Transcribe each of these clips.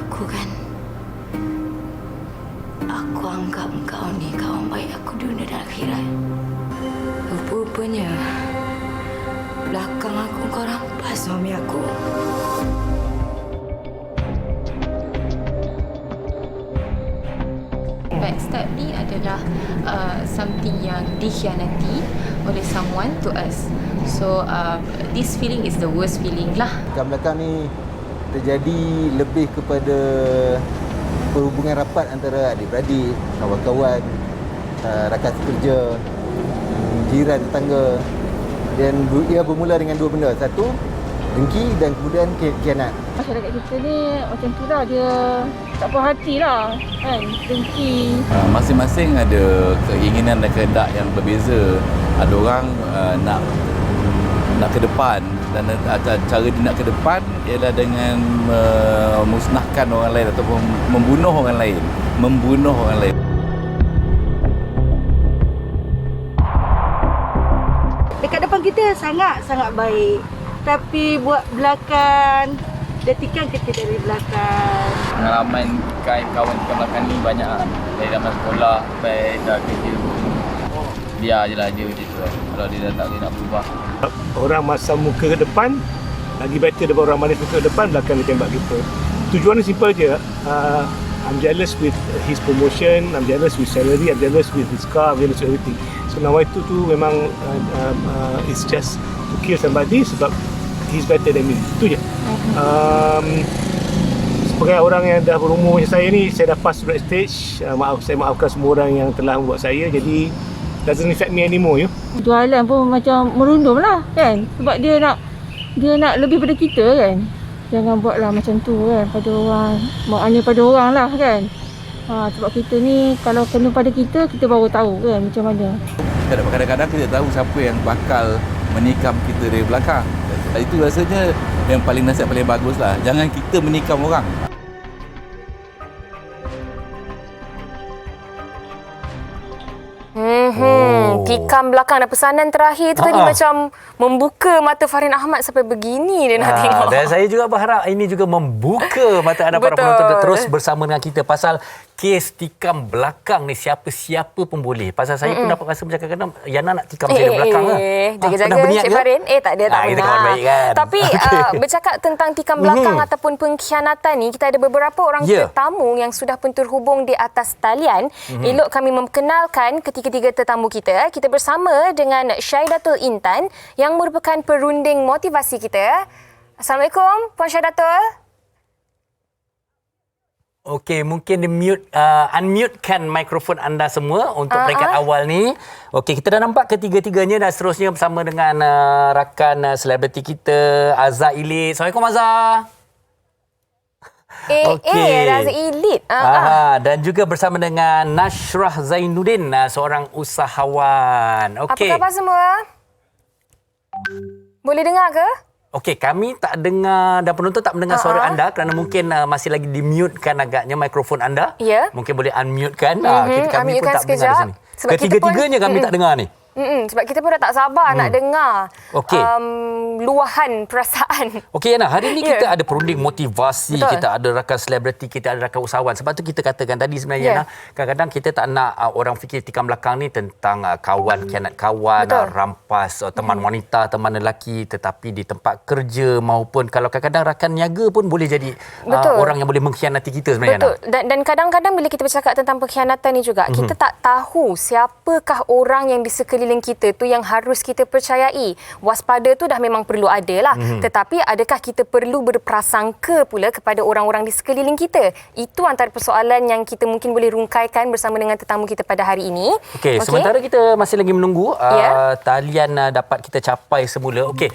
aku kan. Aku anggap kau ni kawan baik aku dunia dan akhirat. Rupa-rupanya belakang aku kau rampas suami aku. Backstab ni adalah something yang dikhianati oleh someone to us. So this feeling is the worst feeling lah. Belakang ni terjadi lebih kepada perhubungan rapat antara adik-beradik, kawan-kawan, rakan sekerja, jiran tetangga. Dan ia bermula dengan dua benda. Satu, dengki dan kemudian khianat. Masyarakat kita ni macam tu lah, dia tak puas hati lah kan, dengki. Masing-masing ada keinginan dan kehendak yang berbeza. Ada orang nak ke depan, dan cara dia nak ke depan ialah dengan memusnahkan orang lain ataupun membunuh orang lain. Dekat depan kita sangat-sangat baik. Tapi buat belakang, dia tikam kita dari belakang. Pengalaman kawan tikam belakang ni banyak lah. Dari zaman sekolah sampai dah kerja pun. Biar je lah dia macam tu lah. Kalau dia dah tak boleh nak berubah. Orang masam muka ke depan, lagi better daripada orang manis muka ke depan, belakang dia tembak kita. Tujuan dia simple je. I'm jealous with his promotion, I'm jealous with salary, I'm jealous with his car, I'm jealous with everything. So Nawai tu memang it's just to kill somebody sebab he's better than me. Itu je. Sebagai orang yang dah berumur macam saya ni, saya dah pass through that stage. Saya maafkan semua orang yang telah membuat saya. Jadi doesn't affect me anymore. Jualan pun macam merundum lah kan. Sebab dia nak lebih pada kita kan. Jangan buatlah macam tu kan pada orang. Maknanya pada orang lah kan. Sebab kita ni kalau kena pada kita baru tahu kan macam mana. Kadang-kadang kita tahu siapa yang bakal menikam kita dari belakang. Itu rasanya yang paling nasihat paling bagus lah. Jangan kita menikam orang. Tikam belakang dan pesanan terakhir tu tadi macam membuka mata Fahrin Ahmad sampai begini dia nak tengok. Dan saya juga berharap ini juga membuka mata anda para penonton untuk terus bersama dengan kita pasal kes tikam belakang ni. Siapa-siapa pun boleh. Pasal saya pun dapat rasa macam kadang-kadang Yana nak tikam saya dari belakang lah. Jaga-jaga Cik Fahrin. Tak ada, tak kita kawan baik kan. Tapi bercakap tentang tikam belakang ataupun pengkhianatan ni, kita ada beberapa orang tetamu yang sudah pun terhubung di atas talian. Elok kami memkenalkan ketiga-tiga tetamu kita. Kita bersama dengan Syahidatul Intan yang merupakan perunding motivasi kita. Assalamualaikum Puan Syahidatul. Okey, mungkin unmute-kan mikrofon anda semua untuk peringkat awal ni. Okey, kita dah nampak ketiga-tiganya dan seterusnya bersama dengan rakan selebriti kita, Azhar Elite. Assalamualaikum Azhar. Raza Elite. Dan juga bersama dengan Nashrah Zainuddin, seorang usahawan. Okey. Apa khabar semua? Boleh dengar ke? Okey, kami tak dengar dan penonton tak mendengar suara anda kerana mungkin masih lagi di-mute-kan agaknya mikrofon anda. Ya. Mungkin boleh unmute-kan. Kami pun tak sekejap. mendengar di sini. Ketiga-tiganya kami tak dengar ni. Sebab kita pun dah tak sabar nak dengar luahan perasaan. Okey Yana, hari ni kita ada perunding motivasi. Betul. Kita ada rakan selebriti, kita ada rakan usahawan. Sebab tu kita katakan tadi sebenarnya Yana, kadang-kadang kita tak nak orang fikir tikam belakang ni tentang kawan, khianat kawan, rampas teman wanita, teman lelaki, tetapi di tempat kerja maupun kalau kadang-kadang rakan niaga pun boleh jadi orang yang boleh mengkhianati kita sebenarnya. Betul. Dan kadang-kadang bila kita bercakap tentang pengkhianatan ni juga, kita tak tahu siapakah orang yang di sekeliling kita tu yang harus kita percayai. Waspada tu dah memang perlu ada lah. Tetapi adakah kita perlu berprasangka pula kepada orang-orang di sekeliling kita? Itu antara persoalan yang kita mungkin boleh rungkaikan bersama dengan tetamu kita pada hari ini. Okey, sementara kita masih lagi menunggu talian dapat kita capai semula. Okey.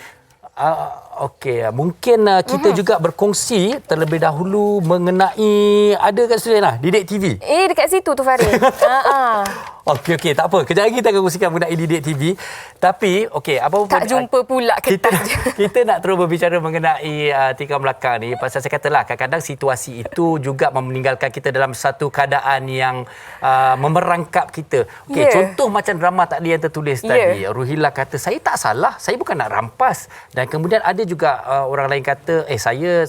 Mungkin kita juga berkongsi terlebih dahulu mengenai ada kat situ Didik TV. Dekat situ tu Farid. Okey, tak apa. Kejap lagi kita akan kongsikan mengenai Didik TV. Tapi, apa pun... Tak jumpa pula kita, ketat je. kita nak terus berbicara mengenai tikam belakang ni. Pasal saya katalah, kadang-kadang situasi itu juga meninggalkan kita dalam satu keadaan yang memerangkap kita. Contoh macam drama tadi yang tertulis tadi. Ruhila kata, saya tak salah. Saya bukan nak rampas. Dan kemudian ada juga orang lain kata, saya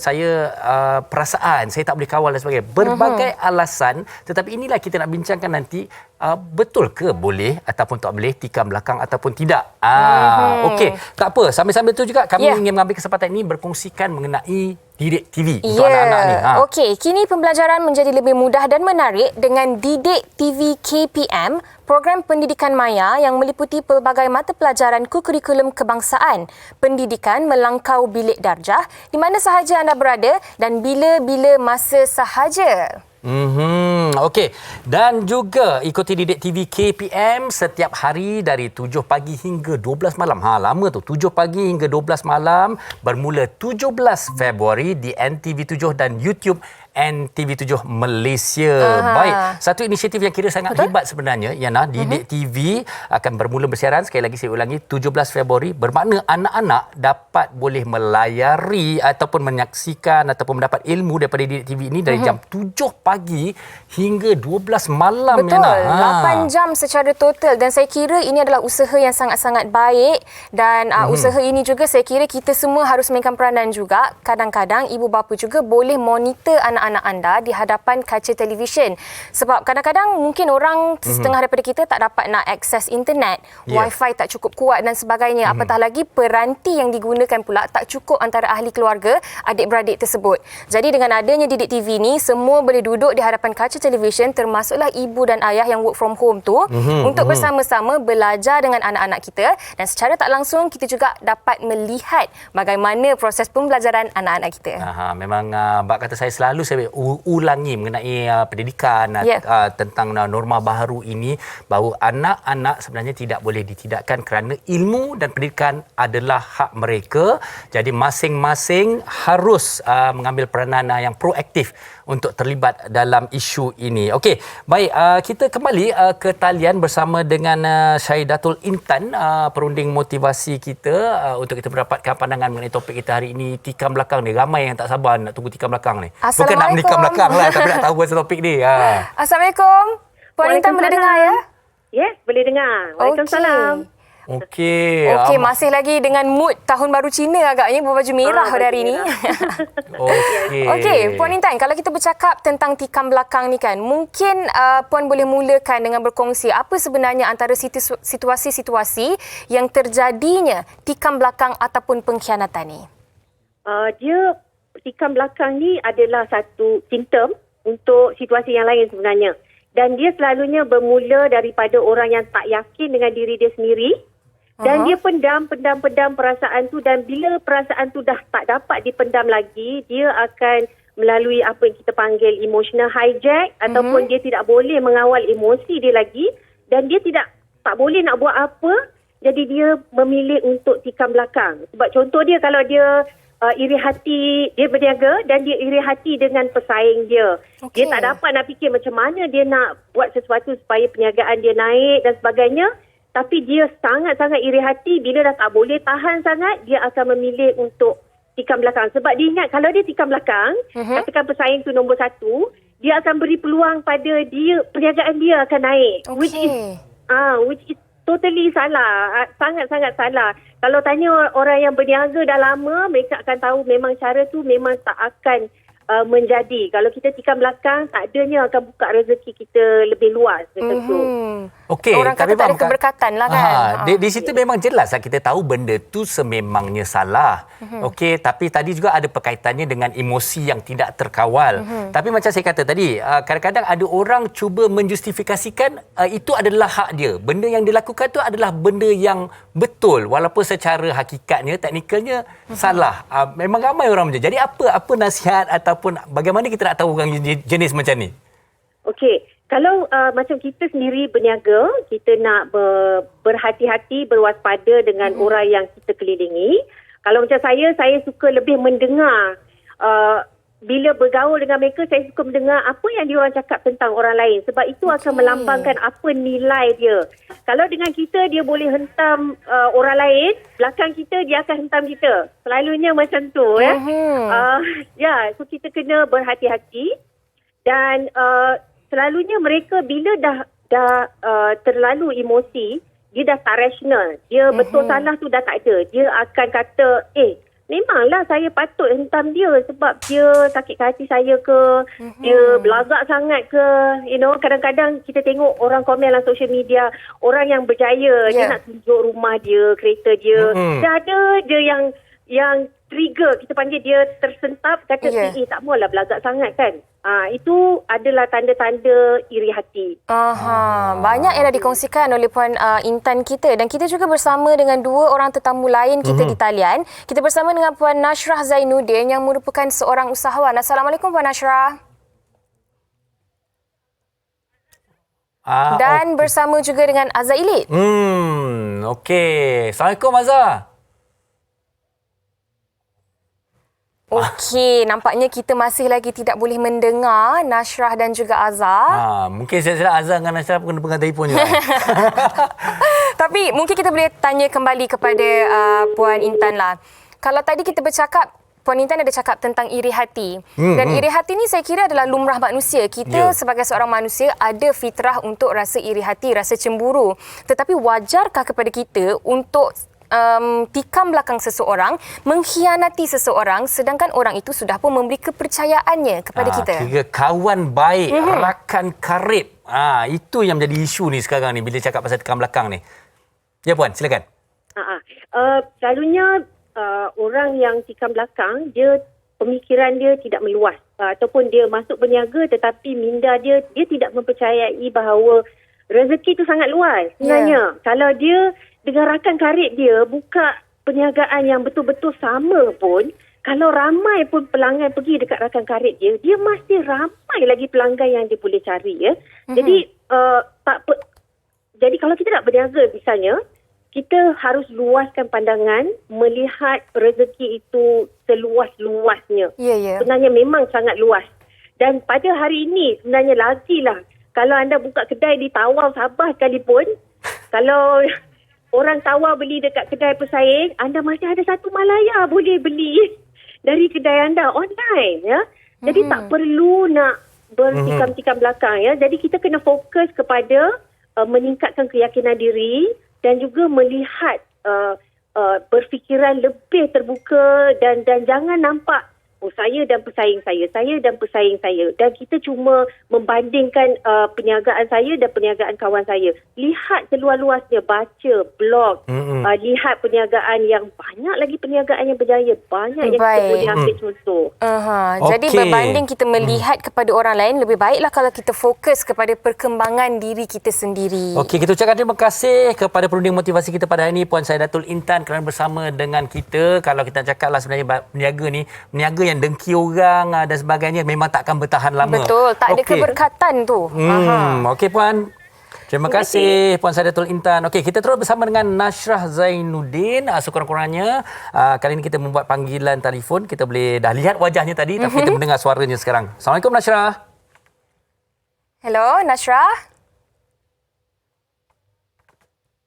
perasaan, saya tak boleh kawal dan sebagainya. Berbagai alasan. Tetapi inilah kita nak bincangkan nanti. Betul ke boleh ataupun tak boleh tikam belakang ataupun tidak? Okey, tak apa. Sambil-sambil tu juga kami ingin mengambil kesempatan ini berkongsikan mengenai Didik TV untuk anak-anak ni. Okey, kini pembelajaran menjadi lebih mudah dan menarik dengan Didik TV KPM, program pendidikan maya yang meliputi pelbagai mata pelajaran kurikulum kebangsaan. Pendidikan melangkau bilik darjah di mana sahaja anda berada dan bila-bila masa sahaja. Okey. Dan juga ikuti Didik TV KPM setiap hari dari 7 pagi hingga 12 malam. Lama tu. 7 pagi hingga 12 malam bermula 17 Februari di NTV7 dan YouTube NTV7 Malaysia. Baik, satu inisiatif yang kira sangat hebat sebenarnya, Yana. Didik TV akan bermula bersiaran, sekali lagi saya ulangi, 17 Februari. Bermakna anak-anak dapat boleh melayari ataupun menyaksikan ataupun mendapat ilmu daripada Didik TV ini dari jam 7 pagi hingga 12 malam. Betul, Yana. 8 jam secara total. Dan saya kira ini adalah usaha yang sangat-sangat baik. Dan usaha ini juga saya kira kita semua harus mainkan peranan juga. Kadang-kadang ibu bapa juga boleh monitor anak-anak anda di hadapan kaca televisyen. Sebab kadang-kadang mungkin orang setengah daripada kita tak dapat nak akses internet, wifi tak cukup kuat dan sebagainya. Apatah lagi peranti yang digunakan pula tak cukup antara ahli keluarga adik-beradik tersebut. Jadi dengan adanya Didik TV ni, semua boleh duduk di hadapan kaca televisyen, termasuklah ibu dan ayah yang work from home tu, untuk bersama-sama belajar dengan anak-anak kita, dan secara tak langsung kita juga dapat melihat bagaimana proses pembelajaran anak-anak kita. Memang bak kata saya selalu saya ulangi mengenai pendidikan tentang norma baharu ini, bahawa anak-anak sebenarnya tidak boleh ditidakkan kerana ilmu dan pendidikan adalah hak mereka. Jadi masing-masing harus mengambil peranan yang proaktif untuk terlibat dalam isu ini. Okey, baik, kita kembali ke talian bersama dengan Syahidatul Intan, perunding motivasi kita, untuk kita mendapatkan pandangan mengenai topik kita hari ini, tikam belakang ni. Ramai yang tak sabar nak tunggu tikam belakang ni. Bukan nak menikam belakang lah, tapi nak tahu pasal topik ni. Assalamualaikum. Puan Intan boleh dengar ya? Yes, boleh dengar. Waalaikumsalam. Okey, masih lagi dengan mood tahun baru Cina agaknya, berbaju merah pada hari ini. Okey, Puan Intan, kalau kita bercakap tentang tikam belakang ni kan, mungkin Puan boleh mulakan dengan berkongsi apa sebenarnya antara situasi-situasi yang terjadinya tikam belakang ataupun pengkhianatan ni. Dia tikam belakang ni adalah satu simptom untuk situasi yang lain sebenarnya. Dan dia selalunya bermula daripada orang yang tak yakin dengan diri dia sendiri. Dan dia pendam perasaan tu, dan bila perasaan tu dah tak dapat dipendam lagi, dia akan melalui apa yang kita panggil emotional hijack, ataupun dia tidak boleh mengawal emosi dia lagi, dan dia tak boleh nak buat apa, jadi dia memilih untuk tikam belakang. Sebab contoh dia, kalau dia iri hati, dia berniaga dan dia iri hati dengan pesaing dia. Dia tak dapat nak fikir macam mana dia nak buat sesuatu supaya perniagaan dia naik dan sebagainya. Tapi dia sangat-sangat iri hati, bila dah tak boleh tahan sangat, dia akan memilih untuk tikam belakang. Sebab dia ingat kalau dia tikam belakang, katakan pesaing tu nombor 1, dia akan beri peluang pada dia, perniagaan dia akan naik. Which is totally salah. Sangat-sangat salah. Kalau tanya orang yang berniaga dah lama, mereka akan tahu memang cara tu memang tak akan menjadi. Kalau kita tikam belakang, tak adanya akan buka rezeki kita lebih luas. Okey, orang kata tak ada keberkatan lah kan. Di situ memang jelas lah kita tahu benda tu sememangnya salah. Okey, tapi tadi juga ada perkaitannya dengan emosi yang tidak terkawal. Tapi macam saya kata tadi, kadang-kadang ada orang cuba menjustifikasikan itu adalah hak dia. Benda yang dilakukan tu adalah benda yang betul, walaupun secara hakikatnya, teknikalnya salah. Memang ramai orang macam. Jadi apa nasihat ataupun bagaimana kita nak tahu orang jenis macam ni? Okey, kalau macam kita sendiri berniaga, kita nak berhati-hati, berwaspada dengan orang yang kita kelilingi. Kalau macam saya suka lebih mendengar bila bergaul dengan mereka, saya suka mendengar apa yang diorang cakap tentang orang lain. Sebab itu akan melambangkan apa nilai dia. Kalau dengan kita, dia boleh hentam orang lain, belakang kita, dia akan hentam kita. Selalunya macam tu. So kita kena berhati-hati. Dan selalunya mereka bila dah terlalu emosi, dia dah tak rasional. Dia betul salah tu dah tak ada. Dia akan kata, memanglah saya patut hentam dia sebab dia sakit hati saya ke, dia belagak sangat ke. Kadang-kadang kita tengok orang komen dalam social media, orang yang berjaya, dia nak tunjuk rumah dia, kereta dia. Dah ada dia yang trigger, kita panggil dia tersentap, kata tak maulah belagak sangat kan. Itu adalah tanda-tanda iri hati. Banyak yang dah dikongsikan oleh Puan Intan kita, dan kita juga bersama dengan dua orang tetamu lain kita di talian. Kita bersama dengan Puan Nashrah Zainuddin yang merupakan seorang usahawan. Assalamualaikum Puan Nashrah. Dan bersama juga dengan Azhar Illit. Okey. Assalamualaikum Azhar. Okey, nampaknya kita masih lagi tidak boleh mendengar Nashrah dan juga Azhar. Mungkin saya Azhar dengan Nashrah kena pegang telefon juga. Tapi mungkin kita boleh tanya kembali kepada Puan Intan lah. Kalau tadi kita bercakap, Puan Intan ada cakap tentang iri hati. Dan iri hati ni saya kira adalah lumrah manusia. Kita sebagai seorang manusia ada fitrah untuk rasa iri hati, rasa cemburu. Tetapi wajarkah kepada kita untuk tikam belakang seseorang, mengkhianati seseorang sedangkan orang itu sudah pun memberi kepercayaannya kepada kita? Kira kawan baik, rakan karib. Itu yang menjadi isu ni sekarang ni bila cakap pasal tikam belakang ni. Ya Puan, silakan. Selalunya orang yang tikam belakang, dia pemikiran dia tidak meluas, ataupun dia masuk berniaga tetapi minda dia tidak mempercayai bahawa rezeki itu sangat luas sebenarnya. Kalau dia dengan rakan karib dia buka perniagaan yang betul-betul sama pun, kalau ramai pun pelanggan pergi dekat rakan karib dia, dia masih ramai lagi pelanggan yang dia boleh cari. Jadi jadi kalau kita nak berniaga misalnya, kita harus luaskan pandangan, melihat rezeki itu seluas-luasnya. Sebenarnya memang sangat luas. Dan pada hari ini sebenarnya lagilah, kalau anda buka kedai di Tawau, Sabah sekalipun, kalau orang Tawau beli dekat kedai pesaing, anda masih ada satu Malaya boleh beli dari kedai anda online. Jadi tak perlu nak bertikam-tikam belakang. Jadi kita kena fokus kepada meningkatkan keyakinan diri dan juga melihat berfikiran lebih terbuka dan jangan nampak saya dan pesaing saya dan pesaing saya. Dan kita cuma membandingkan perniagaan saya dan perniagaan kawan saya. Lihat seluas-luasnya, baca blog, lihat perniagaan yang banyak lagi, perniagaan yang berjaya. Banyak yang kita boleh ambil contoh. Jadi berbanding kita melihat kepada orang lain, lebih baiklah kalau kita fokus kepada perkembangan diri kita sendiri. Okey, kita ucapkan terima kasih kepada perunding motivasi kita pada hari ini, Puan Saidatul Intan, kerana bersama dengan kita. Kalau kita cakaplah sebenarnya berniaga ni, berniaga yang dengki orang dan sebagainya memang takkan bertahan lama. Betul, tak ada keberkatan tu. Okey Puan. Terima kasih Puan Saidatul Intan. Okey, kita terus bersama dengan Nashrah Zainuddin. Sekurang-kurangnya kali ini kita membuat panggilan telefon. Kita boleh dah lihat wajahnya tadi, tapi kita mendengar suaranya sekarang. Assalamualaikum Nashrah. Hello Nashrah.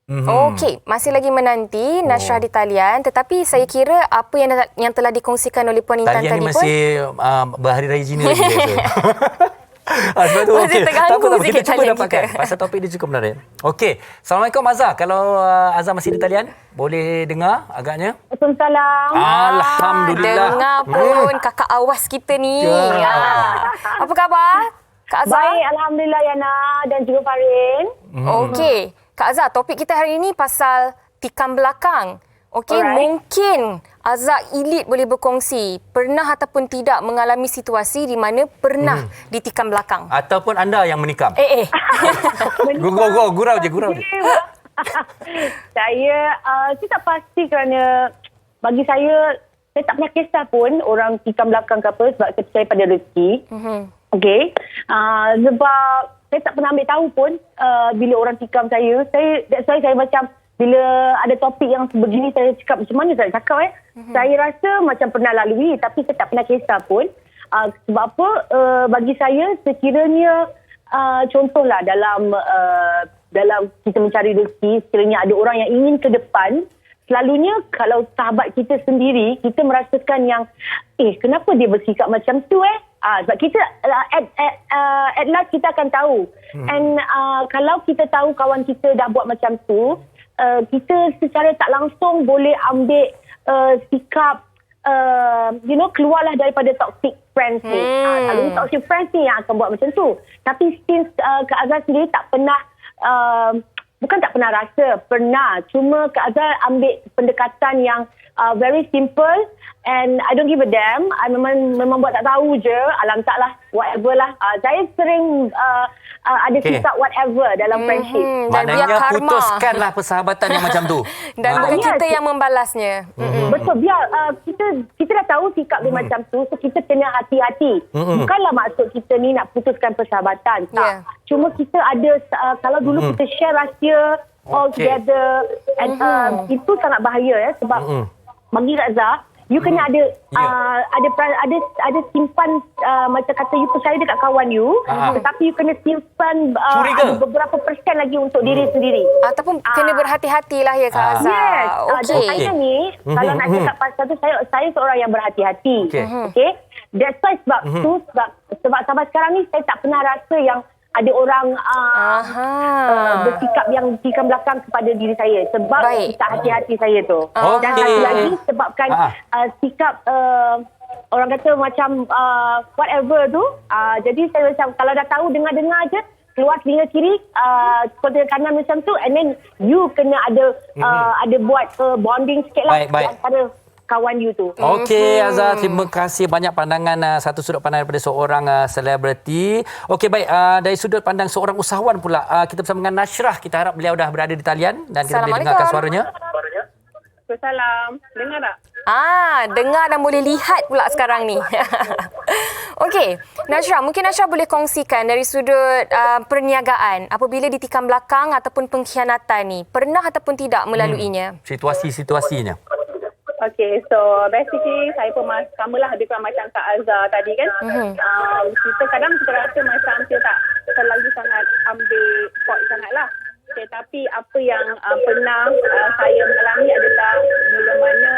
Okey, masih lagi menanti Nashrah di talian, tetapi saya kira apa yang telah dikongsikan oleh Puan Intan tadi pun masih berhari raya Cina lagi. Sebab tu masih terganggu sikit kita cuba dapatkan pasal topik dia cukup menarik. Okey, Assalamualaikum Azhar. Kalau Azhar masih di talian, boleh dengar agaknya? Waalaikumsalam. Alhamdulillah. Dengar pun kakak awas kita ni. Apa khabar Kak Azhar? Baik, alhamdulillah Yana dan juga Farin. Okey, Kak Azhar, topik kita hari ini pasal tikam belakang. Okey, mungkin Azhar Illit boleh berkongsi pernah ataupun tidak mengalami situasi di mana pernah ditikam belakang. Ataupun anda yang menikam. Gurau je. Saya tak pasti kerana bagi saya tak pernah kisah pun orang tikam belakang ke apa, sebab saya percaya pada rezeki. Okey. Sebab saya tak pernah ambil tahu pun bila orang tikam saya. That's why saya macam bila ada topik yang sebegini saya cakap macam mana saya cakap Saya rasa macam pernah lalui tapi saya tak pernah kisah pun. Sebab apa? Bagi saya sekiranya contohlah dalam kita mencari rezeki, sekiranya ada orang yang ingin ke depan, selalunya kalau sahabat kita sendiri, kita merasakan yang kenapa dia bersikap macam tu sebab kita at last kita akan tahu. And kalau kita tahu kawan kita dah buat macam tu, kita secara tak langsung boleh ambil sikap keluarlah daripada toxic friends ni. Selalunya toxic friends ni yang akan buat macam tu. Tapi since Kak Azhar sendiri tak pernah bukan tak pernah rasa, pernah. Cuma Kak Azhar ambil pendekatan yang very simple and I don't give a damn. I memang buat tak tahu je. Alam tak lah, whatever lah. Saya sering ada sikap whatever dalam friendship. Maknanya putuskanlah persahabatan yang macam tu. Dan bukan kita yang membalasnya. Betul, biar kita dah tahu sikap dia macam tu, so kita kena hati-hati. Bukanlah maksud kita ni nak putuskan persahabatan. Tak. Cuma kita ada, kalau dulu kita share rahsia all together, and itu sangat bahaya sebab bagi Razak, you kena ada simpan macam kata you percaya dekat kawan you, tetapi you kena simpan ada beberapa persen lagi untuk diri sendiri. Ataupun kena berhati-hatilah ya Kak Azhar. Yes. Saya ni kalau nak cakap pasal tu, saya seorang yang berhati-hati. Okay. That's why sebab sampai sekarang ni saya tak pernah rasa yang ada orang bersikap yang tikam belakang kepada diri saya sebab tak hati-hati saya tu. Dan satu lagi sebabkan sikap orang kata macam whatever tu, jadi saya macam kalau dah tahu dengar-dengar je, keluar telinga kiri, telinga kanan macam tu, and then you kena ada buat bonding sikit lah antara kawan you tu. Okey Azhar, terima kasih banyak pandangan, satu sudut pandang daripada seorang selebriti. Okey baik, dari sudut pandang seorang usahawan pula, kita bersama dengan Nashrah. Kita harap beliau dah berada di talian dan kita boleh dengarkan suaranya. Salam. Dengar tak? Dengar dan boleh lihat pula sekarang ni. Okey, Nashrah, mungkin Nashrah boleh kongsikan dari sudut perniagaan apabila ditikam belakang ataupun pengkhianatan ni, pernah ataupun tidak melaluinya? Situasi-situasinya. Okay, so basically saya pun sama lah lebih kurang macam Kak Azhar tadi kan. Kita kadang kita rasa macam kita tak terlalu sangat ambil pot sangat lah. Okay, tapi apa yang pernah saya mengalami adalah bila mana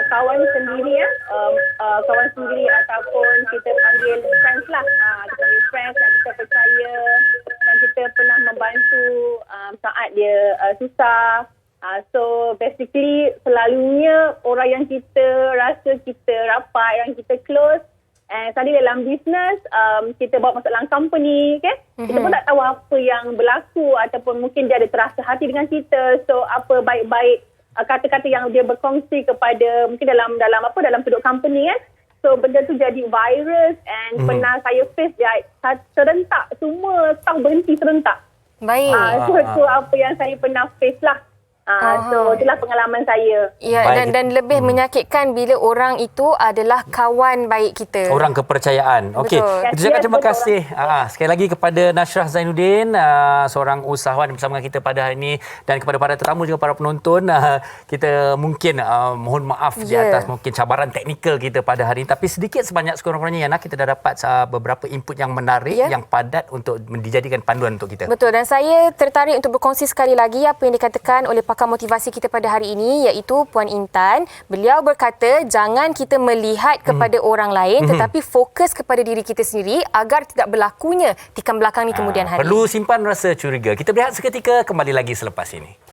kawan sendiri kawan sendiri ataupun kita panggil friends lah. Kita panggil friends yang kita percaya dan kita pernah membantu saat dia susah. So basically selalunya orang yang kita rasa kita rapat, yang kita close, and selalu dalam business kita bawa masuk dalam company, okay? Kita pun tak tahu apa yang berlaku ataupun mungkin dia ada terasa hati dengan kita. So apa baik-baik kata-kata yang dia berkongsi kepada mungkin dalam sudut company kan. So benda tu jadi virus and pernah saya face dia serentak, semua staff berhenti serentak. Baik. So apa yang saya pernah face lah. So itulah pengalaman saya. Ya, dan lebih menyakitkan bila orang itu adalah kawan baik kita. Orang kepercayaan. Okey. Kita cakap terima kasih sekali lagi kepada Nashrah Zainuddin, seorang usahawan bersama kita pada hari ini, dan kepada para tetamu juga para penonton. Kita mungkin mohon maaf di atas mungkin cabaran teknikal kita pada hari ini, tapi sedikit sebanyak sekurang-kurangnya Yana, kita dah dapat beberapa input yang menarik, yang padat untuk dijadikan panduan untuk kita. Betul, dan saya tertarik untuk berkongsi sekali lagi apa yang dikatakan oleh pakar motivasi kita pada hari ini, iaitu Puan Intan. Beliau berkata jangan kita melihat kepada orang lain, tetapi fokus kepada diri kita sendiri agar tidak berlakunya tikam belakang ni kemudian hari. Perlu simpan rasa curiga. Kita berehat seketika, kembali lagi selepas ini.